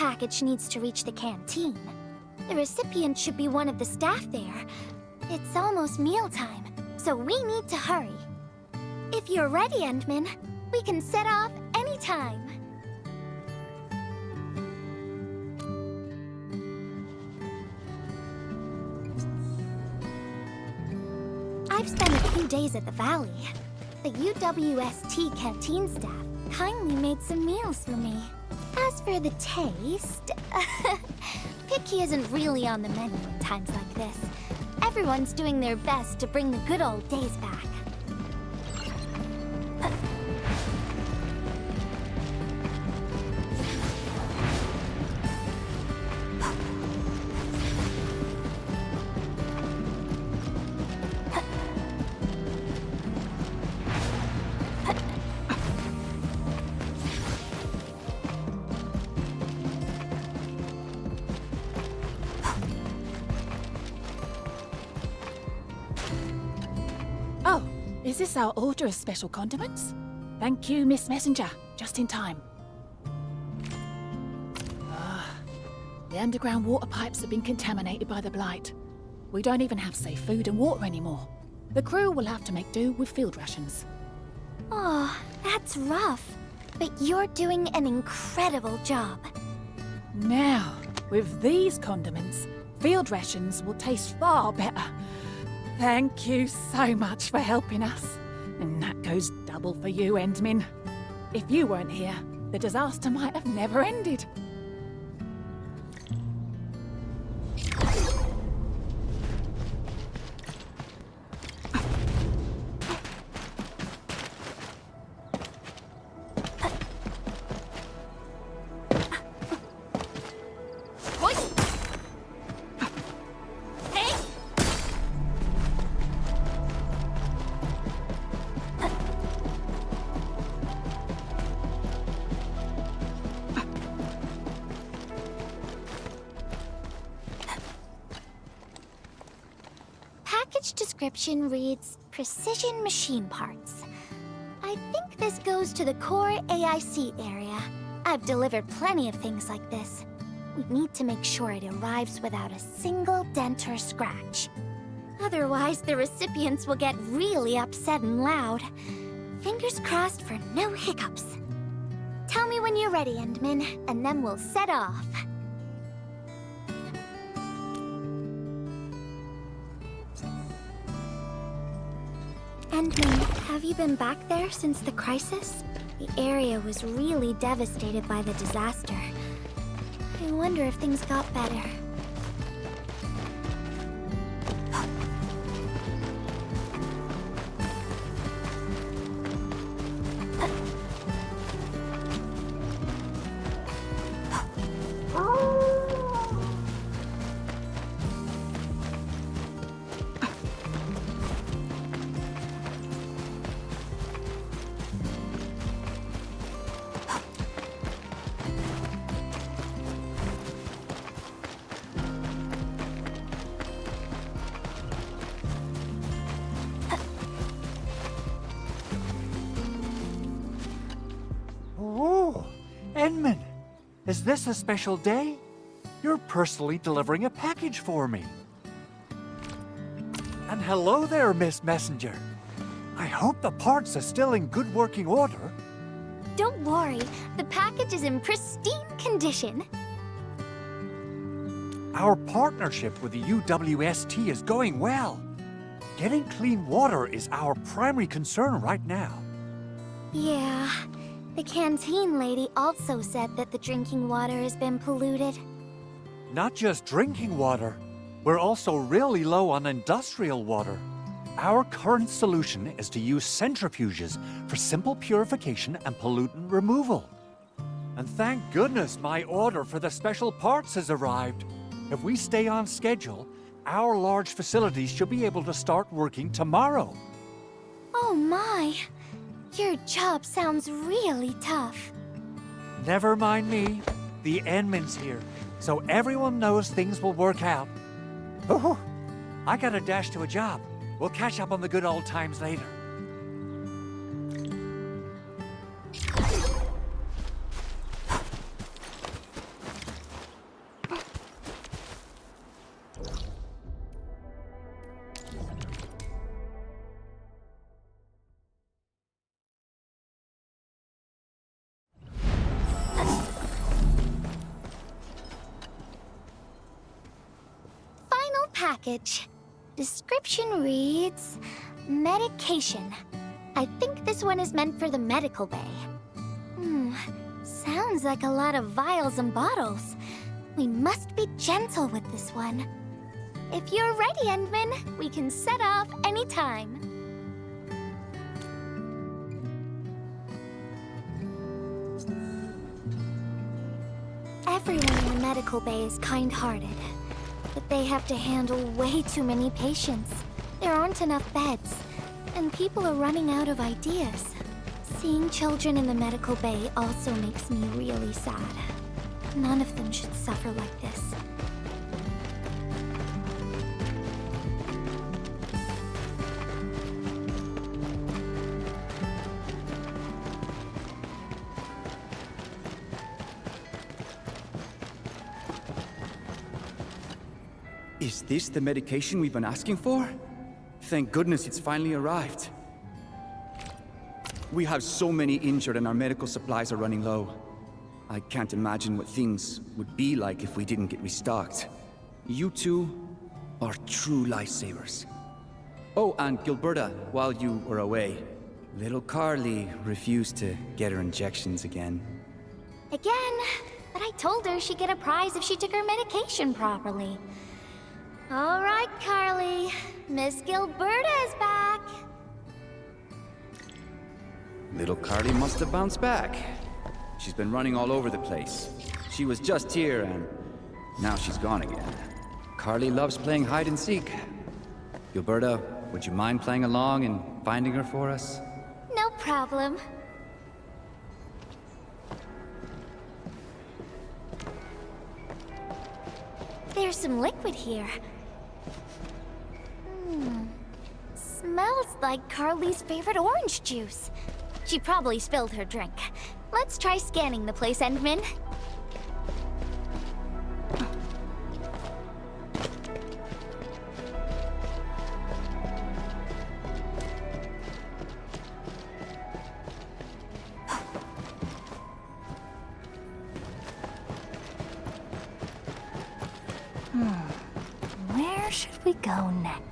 package needs to reach the canteen. The recipient should be one of the staff there. It's almost mealtime, so we need to hurry. If you're ready, Endman, we can set off anytime. I've spent a few days at the Valley. The UWST canteen staff kindly made some meals for me. As for the taste, picky isn't really on the menu in times like this. Everyone's doing their best to bring the good old days back. Is this our order of special condiments? Thank you, Miss Messenger. Just in time. The underground water pipes have been contaminated by the blight. We don't even have safe food and water anymore. The crew will have to make do with field rations. Oh, that's rough. But you're doing an incredible job. Now, with these condiments, field rations will taste far better. Thank you so much for helping us. And that goes double for you, Endman. If you weren't here, the disaster might have never ended. Description reads, Precision Machine Parts. I think this goes to the core AIC area. I've delivered plenty of things like this. We need to make sure it arrives without a single dent or scratch. Otherwise, the recipients will get really upset and loud. Fingers crossed for no hiccups. Tell me when you're ready, Endman, and then we'll set off. Endman, have you been back there since the crisis? The area was really devastated by the disaster. I wonder if things got better. Endman, is this a special day? You're personally delivering a package for me. And hello there, Miss Messenger. I hope the parts are still in good working order. Don't worry, the package is in pristine condition. Our partnership with the UWST is going well. Getting clean water is our primary concern right now. Yeah. The canteen lady also said that the drinking water has been polluted. Not just drinking water, we're also really low on industrial water. Our current solution is to use centrifuges for simple purification and pollutant removal. And thank goodness my order for the special parts has arrived. If we stay on schedule, our large facilities should be able to start working tomorrow. Oh my! Your job sounds really tough. Never mind me. The Endman's here, so everyone knows things will work out. Oh, I gotta dash to a job. We'll catch up on the good old times later. package. Description reads, medication. I think this one is meant for the medical bay. Sounds like a lot of vials and bottles. We must be gentle with this one. If you're ready, Endman, we can set off anytime. Everyone in the medical bay is kind-hearted, but they have to handle way too many patients. There aren't enough beds, and people are running out of ideas. Seeing children in the medical bay also makes me really sad. None of them should suffer like this. Is this the medication we've been asking for? Thank goodness it's finally arrived. We have so many injured and our medical supplies are running low. I can't imagine what things would be like if we didn't get restocked. You two are true lifesavers. Oh, and Gilberta, while you were away, little Carly refused to get her injections again. Again? But I told her she'd get a prize if she took her medication properly. All right, Carly. Miss Gilberta is back. Little Carly must have bounced back. She's been running all over the place. She was just here and now she's gone again. Carly loves playing hide and seek. Gilberta, would you mind playing along and finding her for us? No problem. There's some liquid here. Smells like Carly's favorite orange juice. She probably spilled her drink. Let's try scanning the place, Endman. Where should we go next?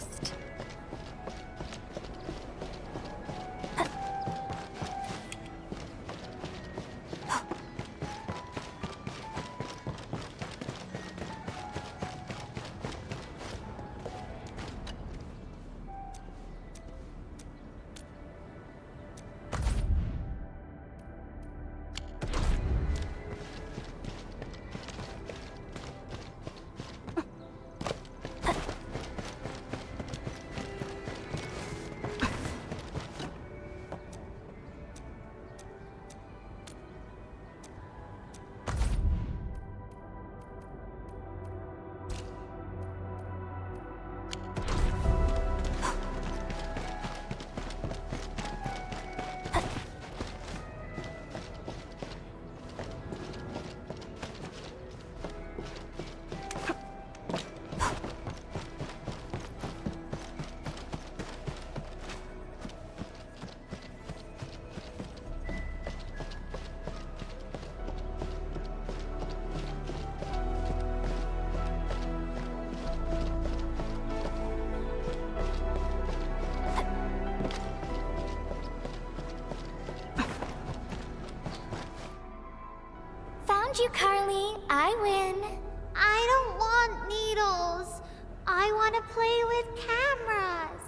You, Carly. I win. I don't want needles. I want to play with cameras.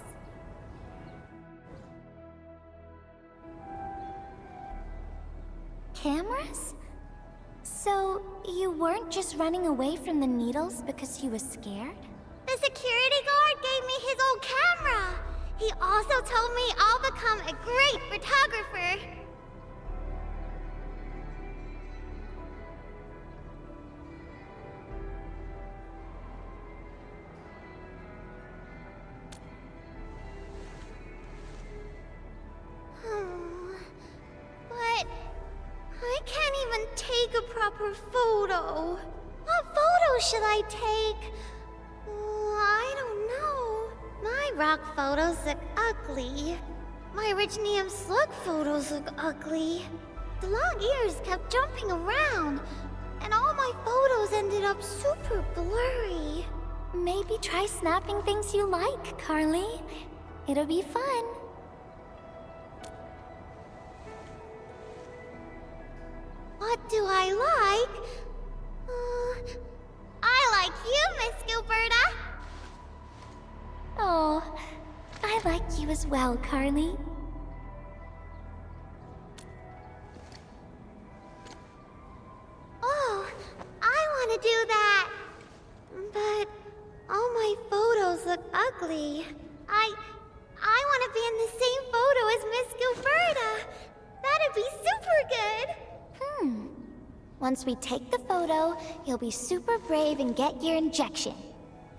Cameras? So, you weren't just running away from the needles because you were scared? The security guard gave me his old camera. He also told me I'll become a great photographer. But I can't even take a proper photo. What photo should I take? I don't know. My rock photos look ugly. My rich Neum slug photos look ugly. The long ears kept jumping around, and all my photos ended up super blurry. maybe try snapping things you like, Carly. It'll be fun. What do I like? I like you, Miss Gilberta. Oh, I like you as well, Carly. Oh, I want to do that. But all my photos look ugly. I want to be in the same photo as Miss Gilberta. That'd be super good. Once we take the photo, you'll be super brave and get your injection.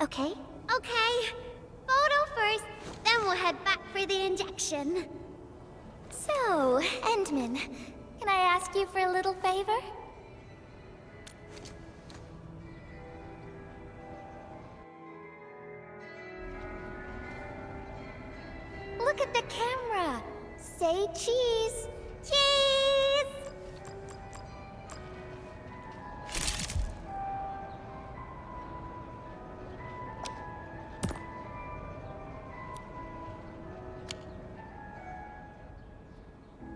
Okay? Okay, photo first, then we'll head back for the injection. So, Endman, can I ask you for a little favor? Look at the camera. Say cheese. Cheese!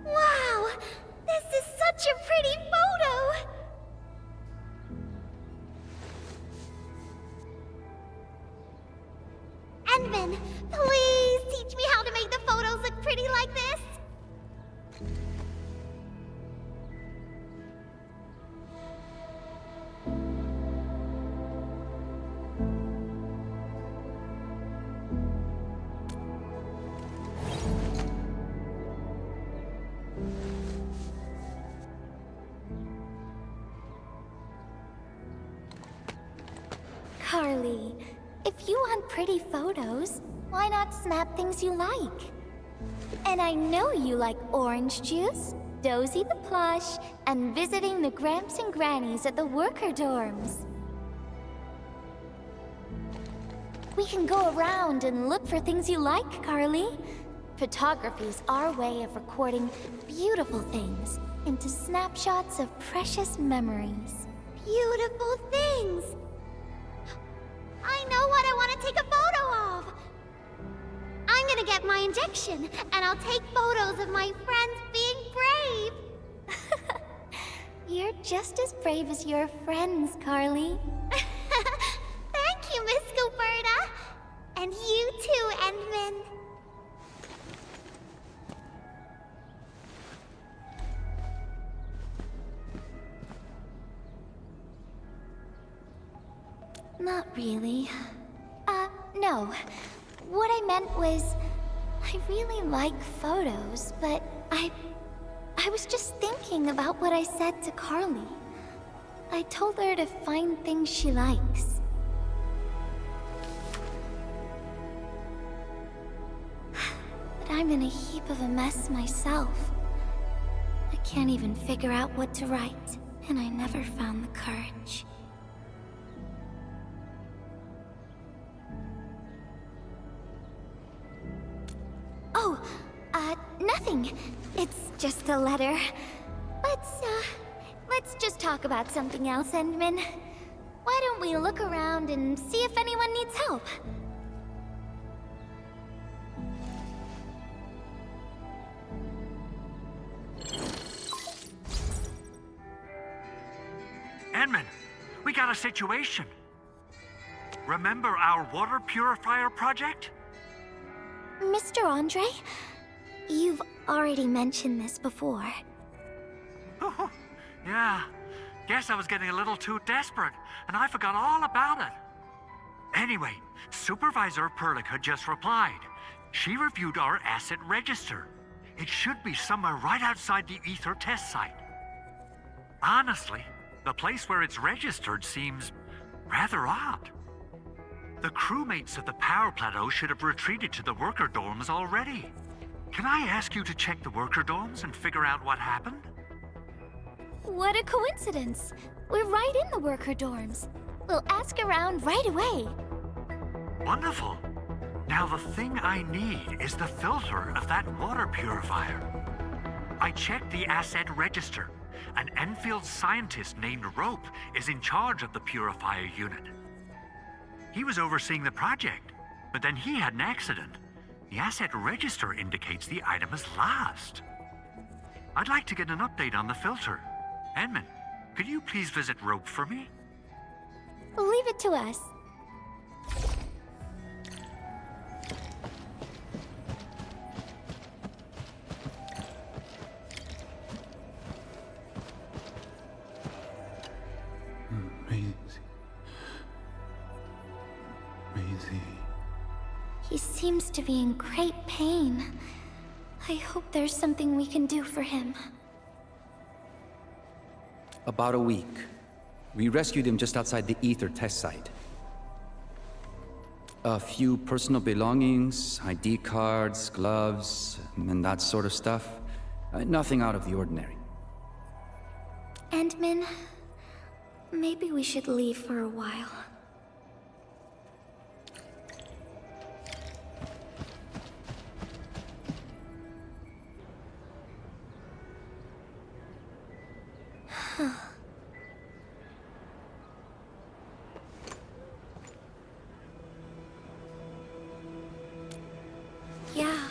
Wow! This is such a pretty photo! Endman, please teach me how to make the photos look pretty like this! Carly, if you want pretty photos, why not snap things you like? And I know you like orange juice, Dozy the plush, and visiting the Gramps and Grannies at the worker dorms. We can go around and look for things you like, Carly. Photography's our way of recording beautiful things into snapshots of precious memories. Beautiful things! I know what I want to take a photo of! I'm gonna get my injection, and I'll take photos of my friends being brave! You're just as brave as your friends, Carly. Thank you, Miss Gilberta! And you too, Endman! Not really. No. What I meant was, I really like photos, but I was just thinking about what I said to Carly. I told her to find things she likes. But I'm in a heap of a mess myself. I can't even figure out what to write, and I never found the courage. Oh, nothing. It's just a letter. Let's just talk about something else, Endman. Why don't we look around and see if anyone needs help? Endman, we got a situation. Remember our water purifier project? Mr. Andre, you've already mentioned this before. Yeah, guess I was getting a little too desperate, and I forgot all about it. Anyway, Supervisor Perlick had just replied. She reviewed our asset register. It should be somewhere right outside the Ether test site. Honestly, the place where it's registered seems rather odd. The crewmates of the power plateau should have retreated to the worker dorms already. Can I ask you to check the worker dorms and figure out what happened? What a coincidence. We're right in the worker dorms. We'll ask around right away. Wonderful. Now the thing I need is the filter of that water purifier. I checked the asset register. An Enfield scientist named Rope is in charge of the purifier unit. He was overseeing the project, but then he had an accident. The asset register indicates the item is lost. I'd like to get an update on the filter. Edmund, could you please visit Rope for me? Leave it to us. Maisie. He seems to be in great pain. I hope there's something we can do for him. About a week. We rescued him just outside the Ether test site. A few personal belongings, ID cards, gloves, and that sort of stuff. Nothing out of the ordinary. Endman, maybe we should leave for a while. Yeah.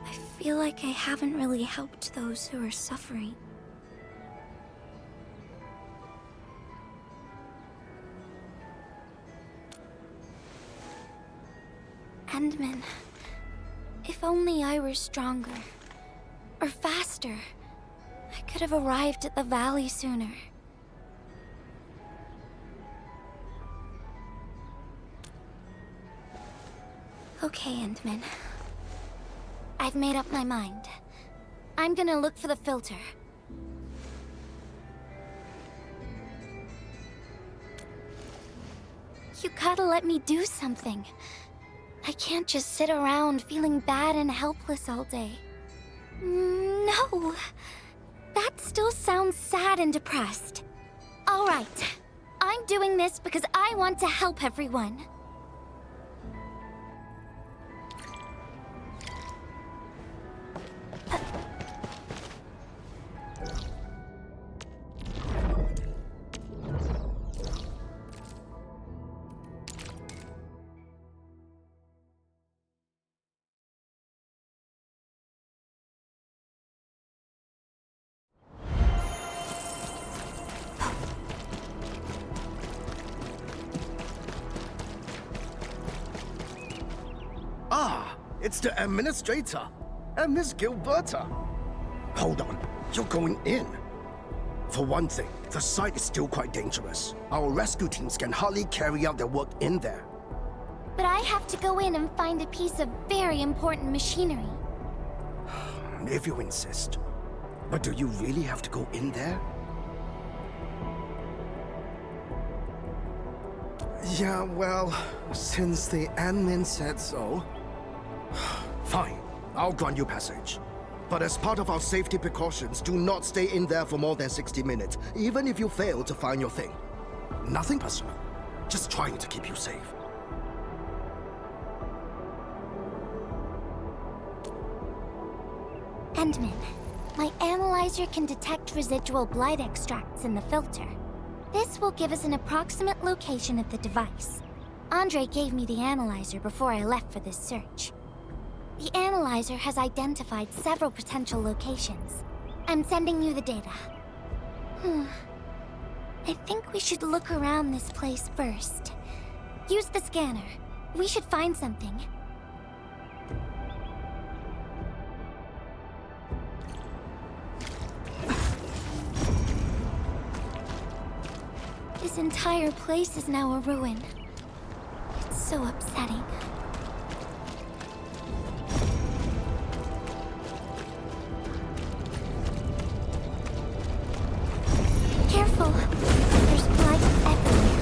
I feel like I haven't really helped those who are suffering. Endman, if only I were stronger. Or faster. I could have arrived at the valley sooner. Okay, Endman. I've made up my mind. I'm gonna look for the filter. You gotta let me do something. I can't just sit around feeling bad and helpless all day. No! That still sounds sad and depressed. All right. I'm doing this because I want to help everyone. It's the administrator and Miss Gilberta. Hold on, you're going in. For one thing, the site is still quite dangerous. Our rescue teams can hardly carry out their work in there. But I have to go in and find a piece of very important machinery. If you insist. But do you really have to go in there? Yeah, well, since the admin said so... Fine, I'll grant you passage. But as part of our safety precautions, do not stay in there for more than 60 minutes, even if you fail to find your thing. Nothing personal, just trying to keep you safe. Endman, my analyzer can detect residual blight extracts in the filter. This will give us an approximate location of the device. Andre gave me the analyzer before I left for this search. The analyzer has identified several potential locations. I'm sending you the data. I think we should look around this place first. Use the scanner. We should find something. This entire place is now a ruin. It's so upsetting. Careful. There's blood everywhere.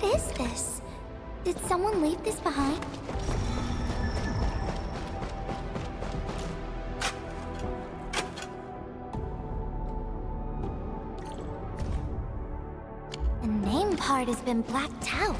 What is this? Did someone leave this behind? The name part has been blacked out.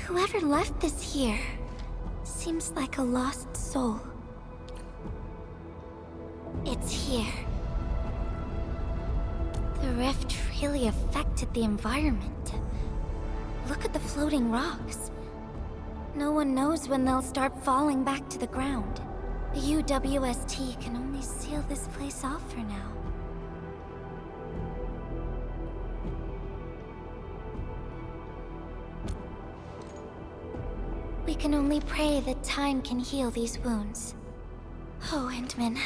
Whoever left this here seems like a lost soul. It's here. The rift really affected the environment. Look at the floating rocks. No one knows when they'll start falling back to the ground. The UWST can only seal this place off for now. We can only pray that time can heal these wounds. Oh, Endman.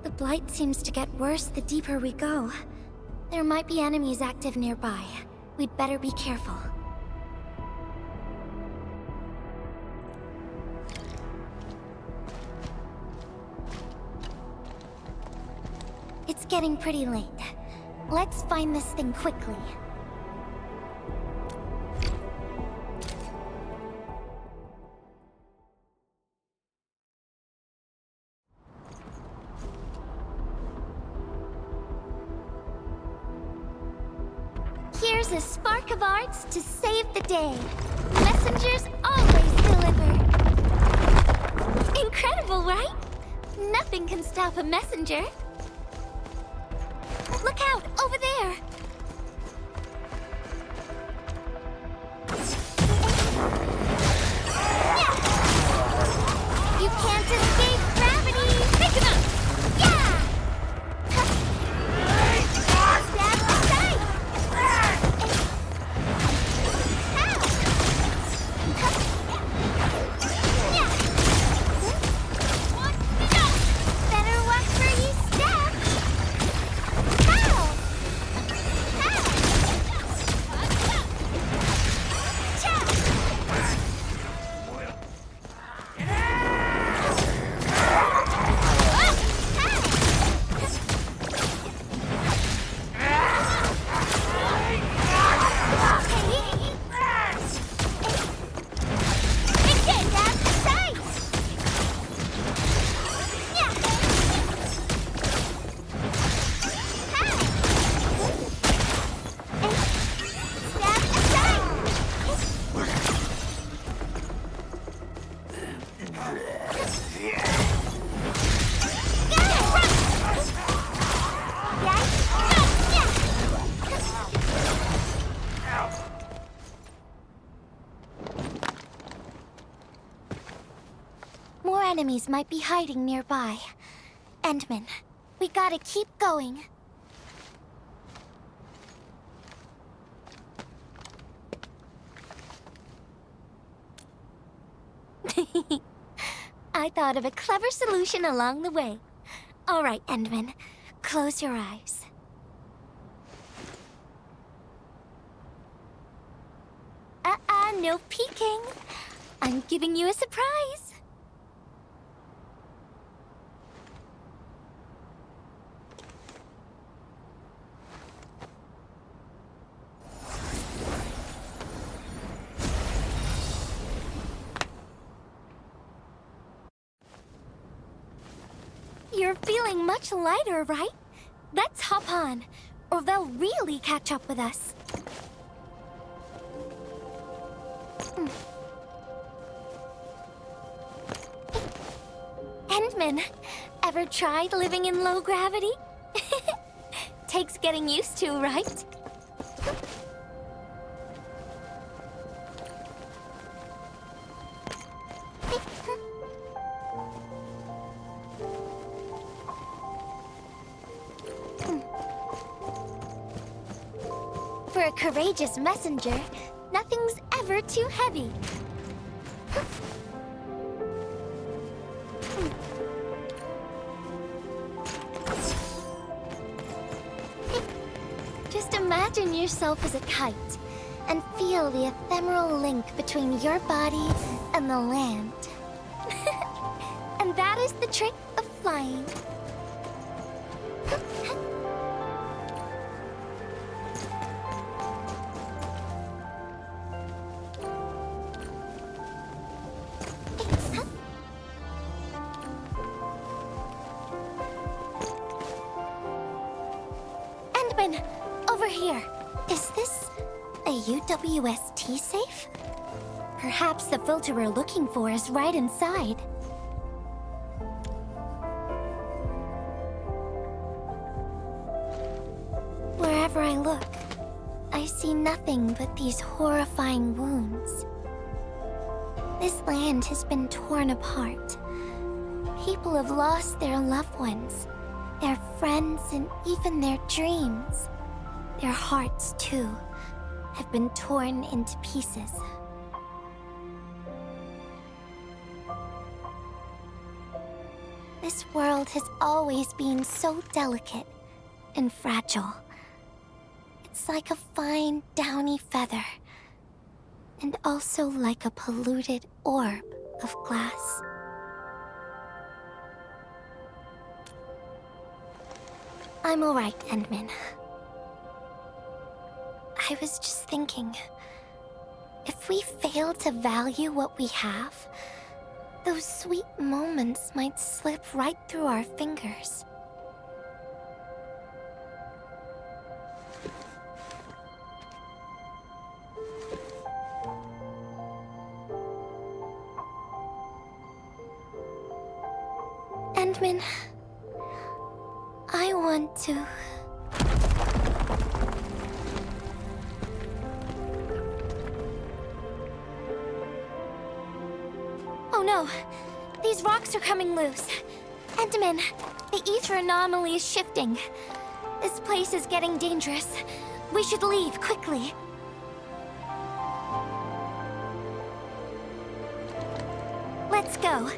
The blight seems to get worse the deeper we go. There might be enemies active nearby. We'd better be careful. It's getting pretty late. Let's find this thing quickly. Here's a spark of arts to save the day. Messengers always deliver. Incredible, right? Nothing can stop a messenger. Look out, over there! You can't escape gravity! Pick him up! Yeah! Stab the sight! Better watch where you step! How? More enemies might be hiding nearby. Endman, we gotta keep going. I thought of a clever solution along the way. All right, Endman, close your eyes. No peeking. I'm giving you a surprise. You're feeling much lighter, right? Let's hop on, or they'll really catch up with us. Endman, Ever tried living in low gravity? Takes getting used to, right? For a courageous messenger, nothing's ever too heavy. Just imagine yourself as a kite and feel the ephemeral link between your body and the land. And that is the trick of flying. Over here. Is this a UWST safe? Perhaps the filter we're looking for is right inside. Wherever I look, I see nothing but these horrifying wounds. This land has been torn apart. People have lost their loved ones, their friends, and even their dreams. Their hearts, too, have been torn into pieces. This world has always been so delicate and fragile. It's like a fine, downy feather, and also like a polluted orb of glass. I'm all right, Endman. I was just thinking, if we fail to value what we have, those sweet moments might slip right through our fingers. Endman, I want to... Oh no! These rocks are coming loose. Endman, the ether anomaly is shifting. This place is getting dangerous. We should leave quickly. Let's go.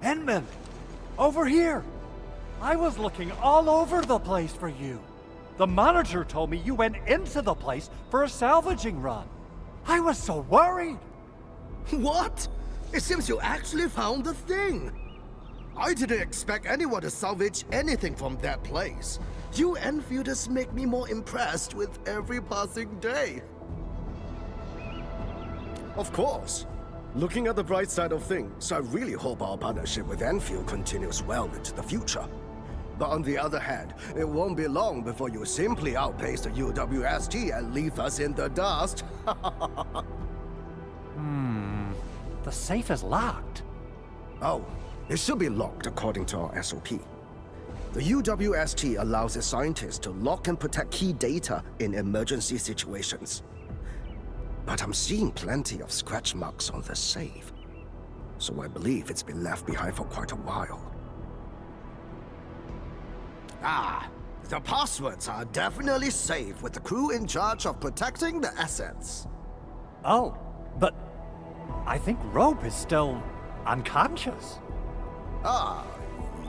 Endman! Over here! I was looking all over the place for you. The manager told me you went into the place for a salvaging run. I was so worried! What? It seems you actually found the thing. I didn't expect anyone to salvage anything from that place. You Enfielders make me more impressed with every passing day. Of course. Looking at the bright side of things, I really hope our partnership with Enfield continues well into the future. But on the other hand, it won't be long before you simply outpace the UWST and leave us in the dust. The safe is locked. Oh, it should be locked according to our SOP. The UWST allows its scientists to lock and protect key data in emergency situations. But I'm seeing plenty of scratch marks on the safe, so I believe it's been left behind for quite a while. Ah, the passwords are definitely safe with the crew in charge of protecting the assets. Oh, but I think Rope is still unconscious. Ah,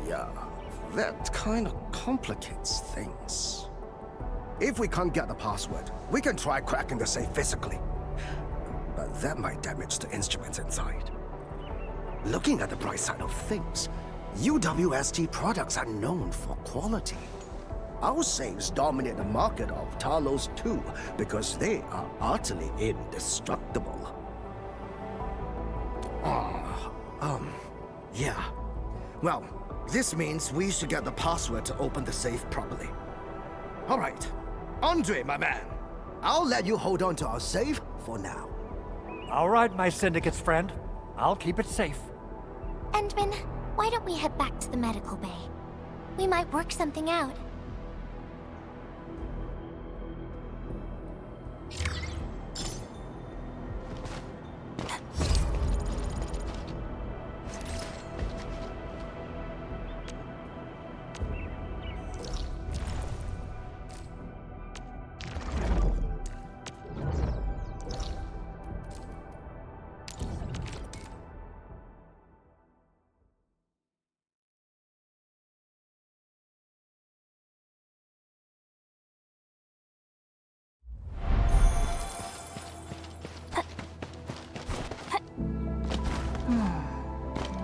yeah. That kind of complicates things. If we can't get the password, we can try cracking the safe physically. But that might damage the instruments inside. Looking at the bright side of things, UWST products are known for quality. Our safes dominate the market of Talos too, because they are utterly indestructible. Yeah. Well, this means we should get the password to open the safe properly. All right. Andre, my man. I'll let you hold on to our safe for now. All right, my syndicate's friend. I'll keep it safe. Endman, why don't we head back to the medical bay? We might work something out.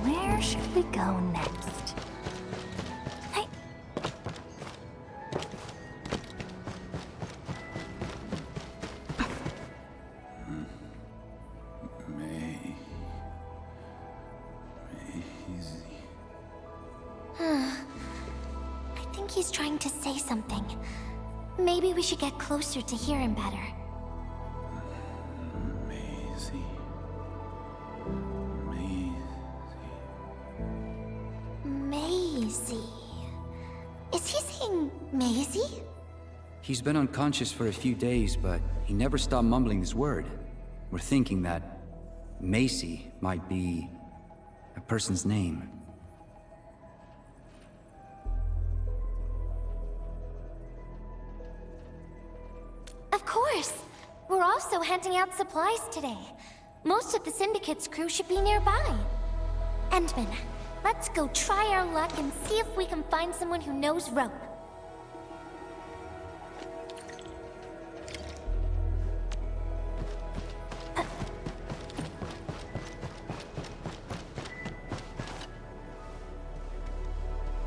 Where should we go next? Hey. I think he's trying to say something. Maybe we should get closer to hear him better. Maisie. Is he saying Maisie? He's been unconscious for a few days, but he never stopped mumbling this word. We're thinking that Macy might be a person's name. Of course. We're also handing out supplies today. Most of the Syndicate's crew should be nearby. Endman, let's go try our luck and see if we can find someone who knows rope.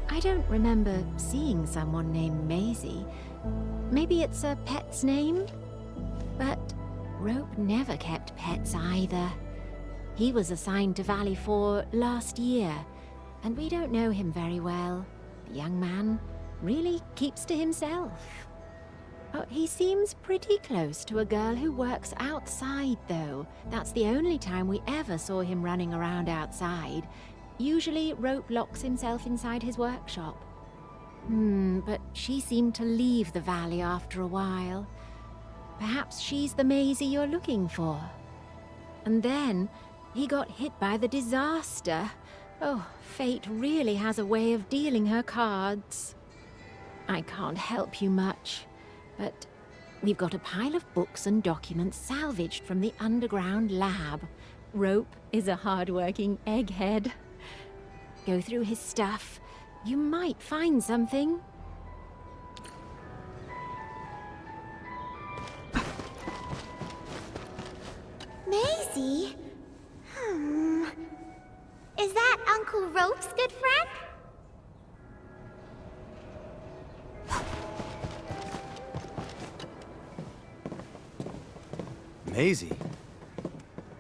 I don't remember seeing someone named Maisie. Maybe it's a pet's name? But Rope never kept pets either. He was assigned to Valley 4 last year, and we don't know him very well. The young man really keeps to himself. Oh, he seems pretty close to a girl who works outside, though. That's the only time we ever saw him running around outside. Usually, Rope locks himself inside his workshop. But she seemed to leave the valley after a while. Perhaps she's the Maisie you're looking for. And then, he got hit by the disaster. Oh, fate really has a way of dealing her cards. I can't help you much, but we've got a pile of books and documents salvaged from the underground lab. Rope is a hard-working egghead. Go through his stuff. You might find something. Maisie? Is that Uncle Rope's good friend? Maisie?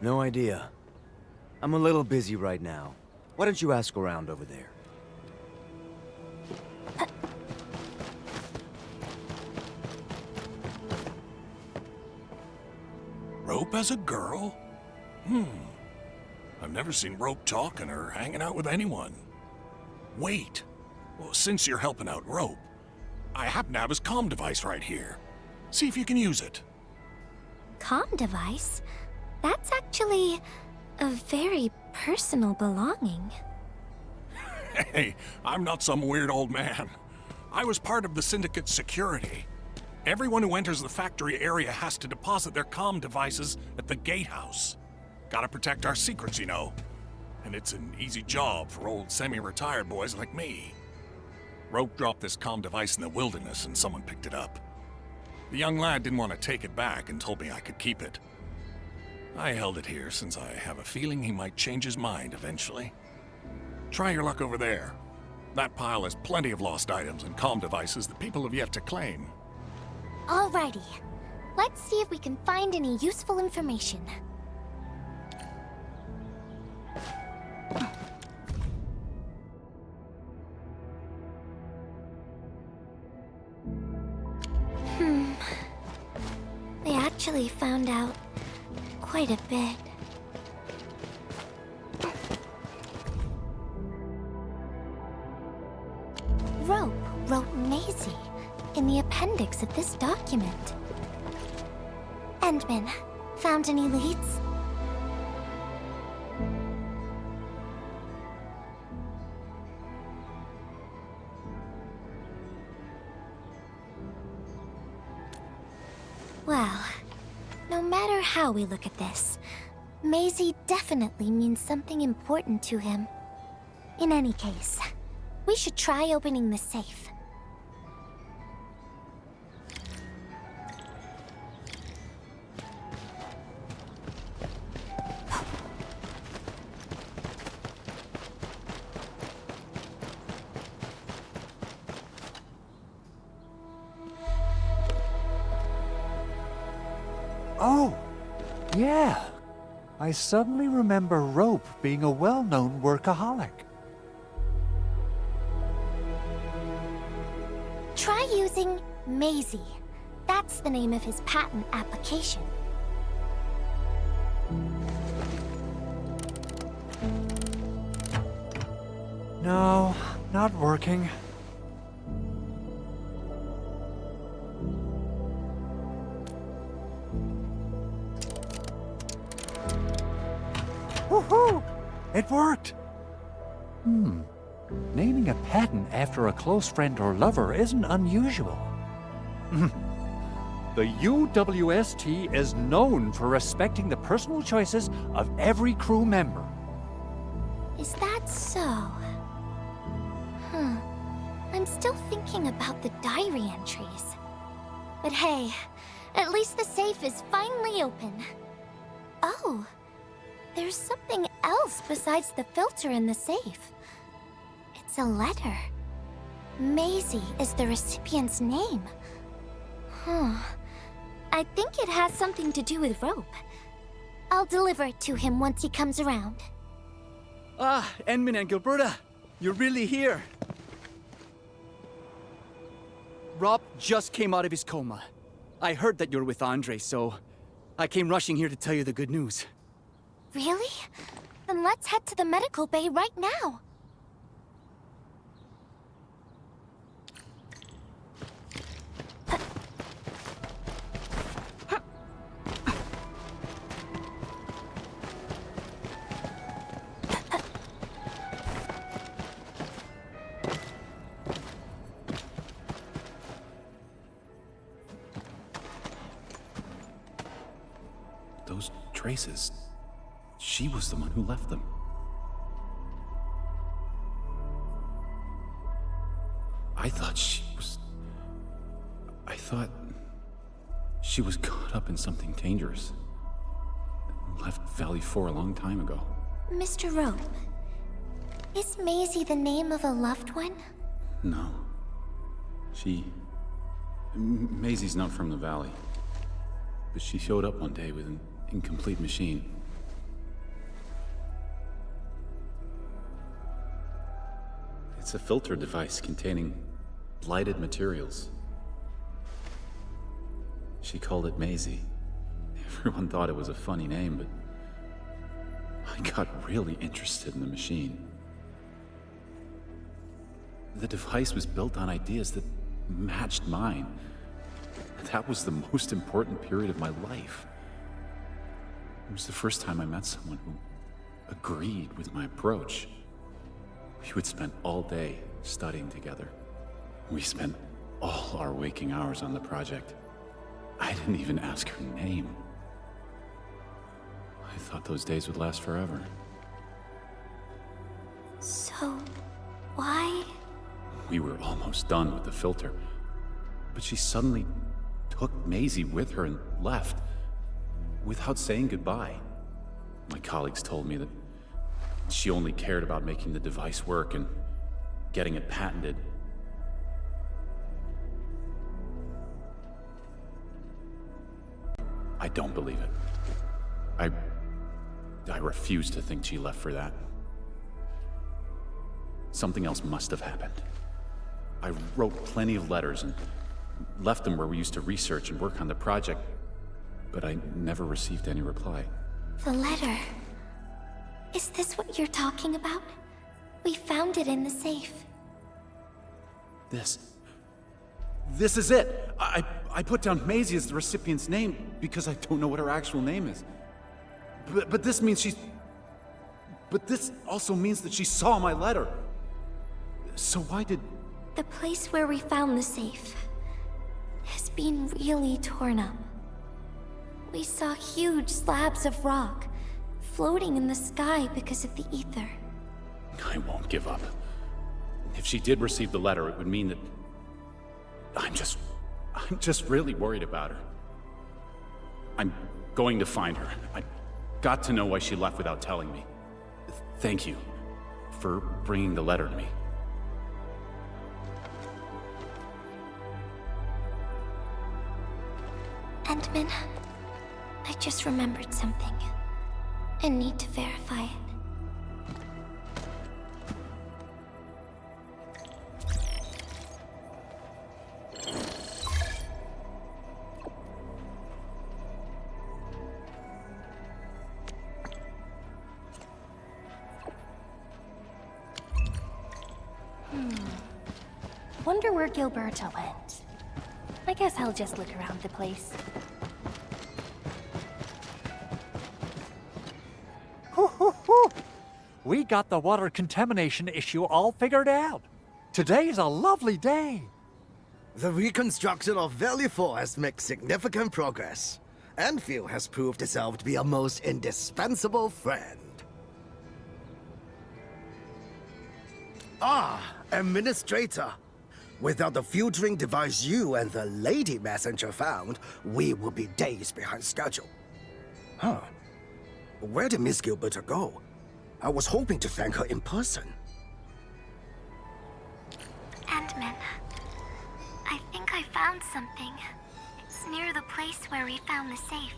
No idea. I'm a little busy right now. Why don't you ask around over there? Rope as a girl? I've never seen Rope talking or hanging out with anyone. Wait. Well, since you're helping out Rope, I happen to have his comm device right here. See if you can use it. Comm device? That's actually a very personal belonging. Hey, I'm not some weird old man. I was part of the Syndicate's security. Everyone who enters the factory area has to deposit their comm devices at the gatehouse. Gotta protect our secrets, you know. And it's an easy job for old semi-retired boys like me. Rope dropped this comm device in the wilderness and someone picked it up. The young lad didn't want to take it back and told me I could keep it. I held it here since I have a feeling he might change his mind eventually. Try your luck over there. That pile has plenty of lost items and comm devices that people have yet to claim. Alrighty. Let's see if we can find any useful information. actually found out quite a bit. Rope wrote Maisie in the appendix of this document. Endman, found any leads? Well, no matter how we look at this, Maisie definitely means something important to him. In any case, we should try opening the safe. Oh, yeah. I suddenly remember Rope being a well-known workaholic. Try using Maisie. That's the name of his patent application. No, not working. Woohoo! It worked! Naming a patent after a close friend or lover isn't unusual. The UWST is known for respecting the personal choices of every crew member. Is that so? I'm still thinking about the diary entries. But hey, at least the safe is finally open. Oh, there's something else besides the filter in the safe. It's a letter. Maisie is the recipient's name. I think it has something to do with Rope. I'll deliver it to him once he comes around. Ah, Endman and Gilberta, you're really here. Rob just came out of his coma. I heard that you're with Andre, so I came rushing here to tell you the good news. Really? Then let's head to the medical bay right now. Those traces. She was the one who left them. I thought she was caught up in something dangerous. Left Valley 4 a long time ago. Mr. Rope, is Maisie the name of a loved one? No. Maisie's not from the Valley. But she showed up one day with an incomplete machine. It's a filter device containing blighted materials. She called it Maisie. Everyone thought it was a funny name, but I got really interested in the machine. The device was built on ideas that matched mine. That was the most important period of my life. It was the first time I met someone who agreed with my approach. We would spend all day studying together. We spent all our waking hours on the project. I didn't even ask her name. I thought those days would last forever. So, why? We were almost done with the filter, but she suddenly took Maisie with her and left without saying goodbye. My colleagues told me that she only cared about making the device work and getting it patented. I don't believe it. I refuse to think she left for that. Something else must have happened. I wrote plenty of letters and left them where we used to research and work on the project. but I never received any reply. The letter. Is this what you're talking about? We found it in the safe. This is it! I put down Maisie as the recipient's name because I don't know what her actual name is. But this means she's... But this also means that she saw my letter. So why did... The place where we found the safe has been really torn up. We saw huge slabs of rock floating in the sky because of the ether. I won't give up. If she did receive the letter, it would mean that... I'm just really worried about her. I'm going to find her. I got to know why she left without telling me. Thank you for bringing the letter to me. Endman, I just remembered something. I need to verify it. Wonder where Gilberta went. I guess I'll just look around the place. We got the water contamination issue all figured out. Today is a lovely day. The reconstruction of Valley 4 has made significant progress. Endfield has proved itself to be a most indispensable friend. Ah, Administrator. Without the filtering device you and the lady messenger found, we would be days behind schedule. Huh. Where did Miss Gilberta go? I was hoping to thank her in person. Endman, I think I found something. It's near the place where we found the safe.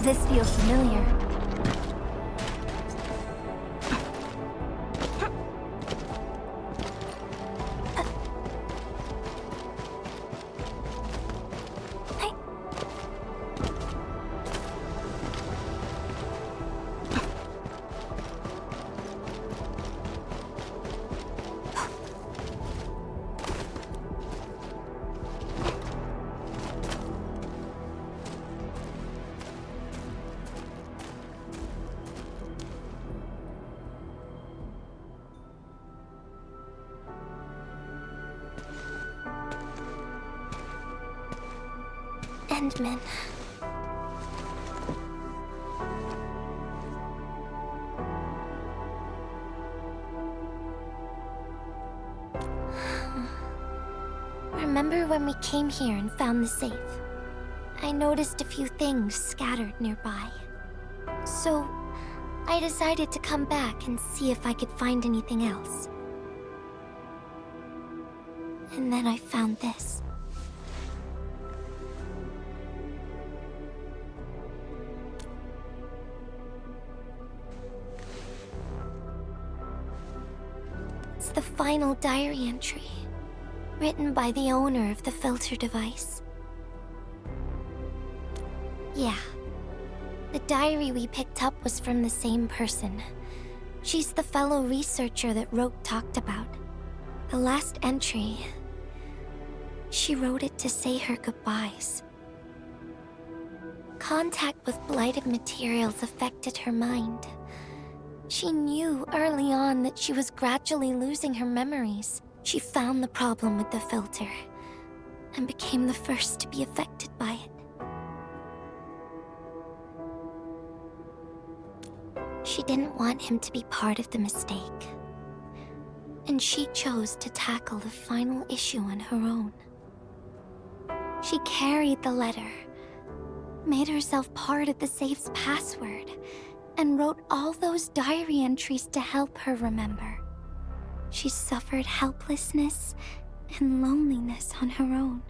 This feels familiar. Endman. Remember when we came here and found the safe? I noticed a few things scattered nearby. So, I decided to come back and see if I could find anything else. And then I found this. It's the final diary entry, written by the owner of the filter device. Yeah, the diary we picked up was from the same person. She's the fellow researcher that Roke talked about. The last entry, she wrote it to say her goodbyes. Contact with blighted materials affected her mind. She knew early on that she was gradually losing her memories. She found the problem with the filter and became the first to be affected by it. She didn't want him to be part of the mistake. and she chose to tackle the final issue on her own. She carried the letter, made herself part of the safe's password, and wrote all those diary entries to help her remember. She suffered helplessness and loneliness on her own.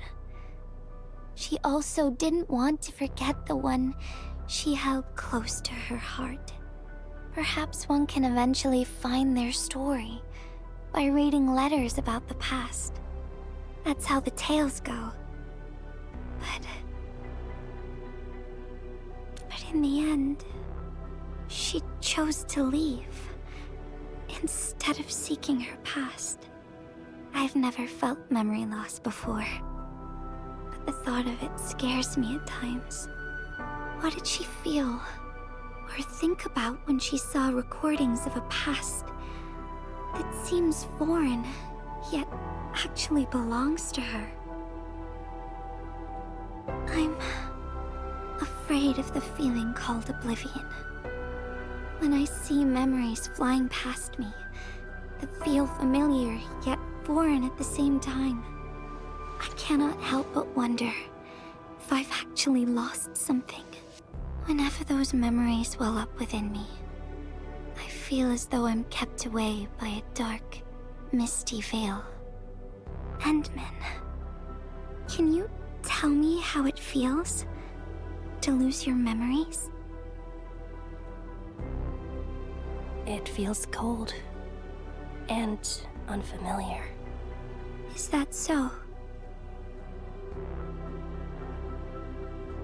She also didn't want to forget the one she held close to her heart. Perhaps one can eventually find their story by reading letters about the past. That's how the tales go. But in the end, she chose to leave instead of seeking her past. I've never felt memory loss before, but the thought of it scares me at times. What did she feel or think about when she saw recordings of a past that seems foreign, yet actually belongs to her? I'm afraid of the feeling called oblivion. When I see memories flying past me that feel familiar yet foreign at the same time, I cannot help but wonder if I've actually lost something. Whenever those memories well up within me, I feel as though I'm kept away by a dark, misty veil. Endman, can you tell me how it feels to lose your memories? It feels cold and unfamiliar. Is that so?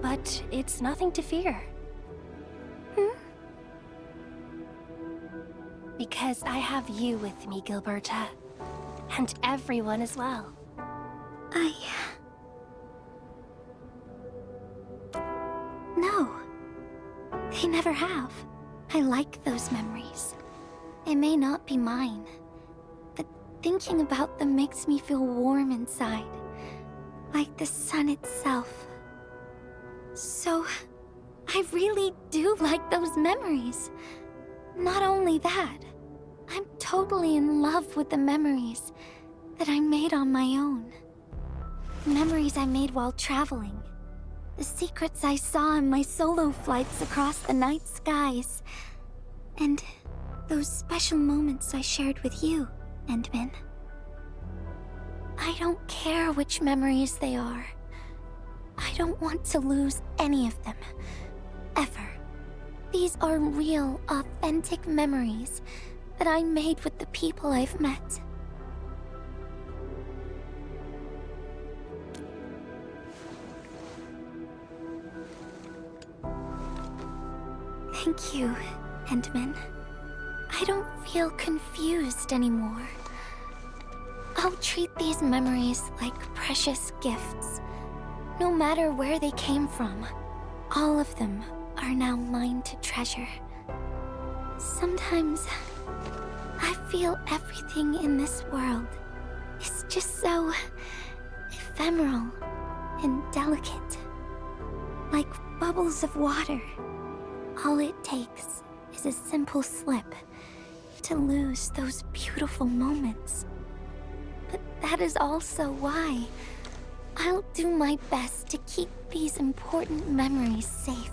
But it's nothing to fear. Because I have you with me, Gilberta. And everyone as well. No. They never have. I like those memories. They may not be mine, but thinking about them makes me feel warm inside, like the sun itself. So, I really do like those memories. Not only that, I'm totally in love with the memories that I made on my own. Memories I made while traveling. The secrets I saw in my solo flights across the night skies. And those special moments I shared with you, Endman. I don't care which memories they are. I don't want to lose any of them. Ever. These are real, authentic memories that I made with the people I've met. Thank you, Endman. I don't feel confused anymore. I'll treat these memories like precious gifts. No matter where they came from, all of them are now mine to treasure. Sometimes, I feel everything in this world is just so ephemeral and delicate. Like bubbles of water. All it takes is a simple slip to lose those beautiful moments. But that is also why I'll do my best to keep these important memories safe.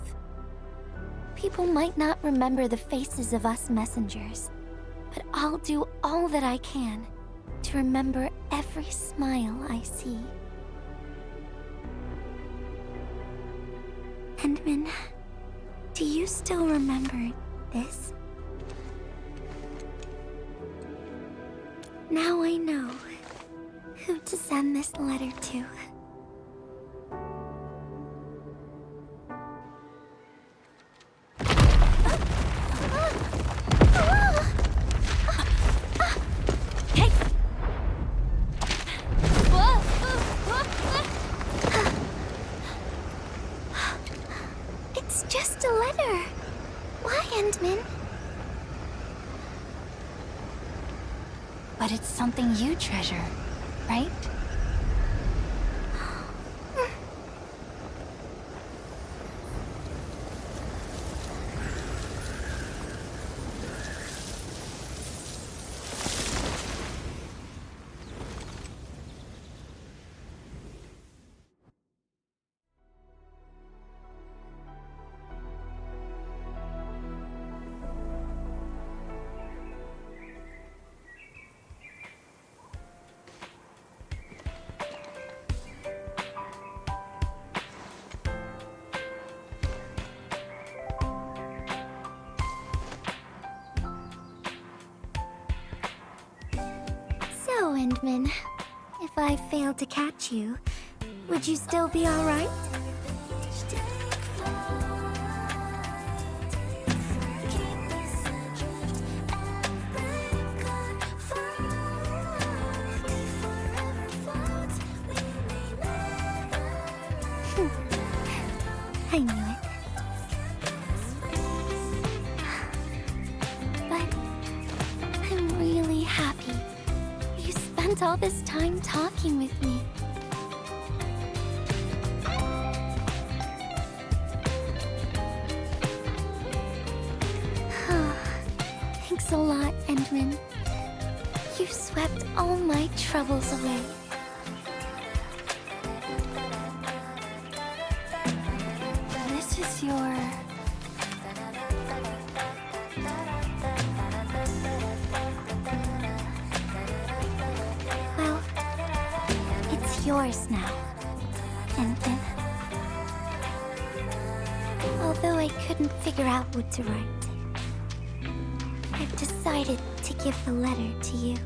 People might not remember the faces of us messengers, but I'll do all that I can to remember every smile I see. Endman, do you still remember this? Now I know who to send this letter to. It's just a letter. Why, Endman? But it's something you treasure, right? Endman. If I failed to catch you, would you still be alright? I knew it. But I'm really happy. You spent all this time talking with me. Thanks a lot, Endman. You swept all my troubles away. This is your... Well, it's yours now, Endman. Although I couldn't figure out what to write, I've decided to give the letter to you.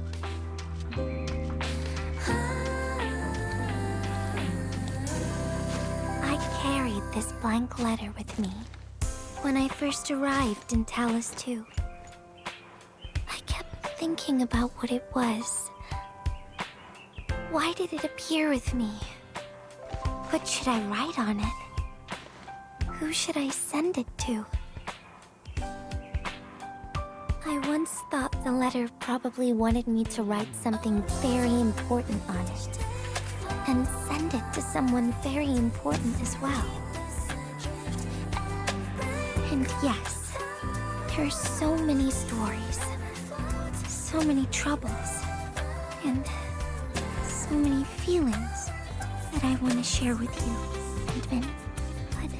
I carried this blank letter with me when I first arrived in Talus 2. I kept thinking about what it was. Why did it appear with me? What should I write on it? Who should I send it to? I once thought the letter probably wanted me to write something very important on it, and send it to someone very important as well. And yes, there are so many stories, so many troubles, and so many feelings that I want to share with you, Endman. But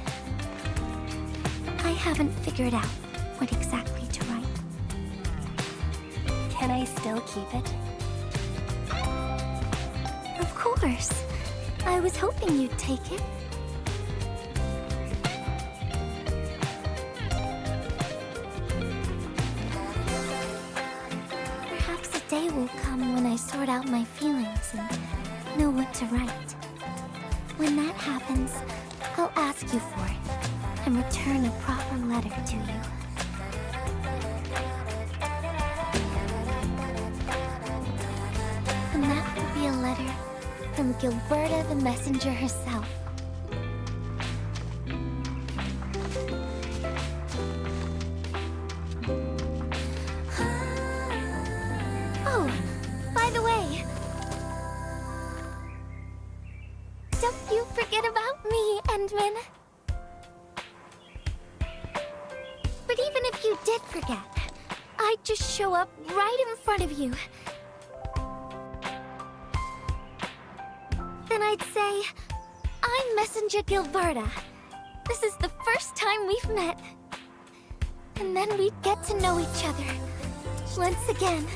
I haven't figured out what exactly to write. Can I still keep it? Of course. I was hoping you'd take it. Perhaps a day will come when I sort out my feelings and know what to write. When that happens, I'll ask you for it and return a proper letter to you. And that will be a letter from Gilberta the Messenger herself. Oh, by the way, don't you forget about me, Endman. But even if you did forget, I'd just show up right in front of you. Then I'd say, I'm Messenger Gilberta. This is the first time we've met. And then we'd get to know each other once again.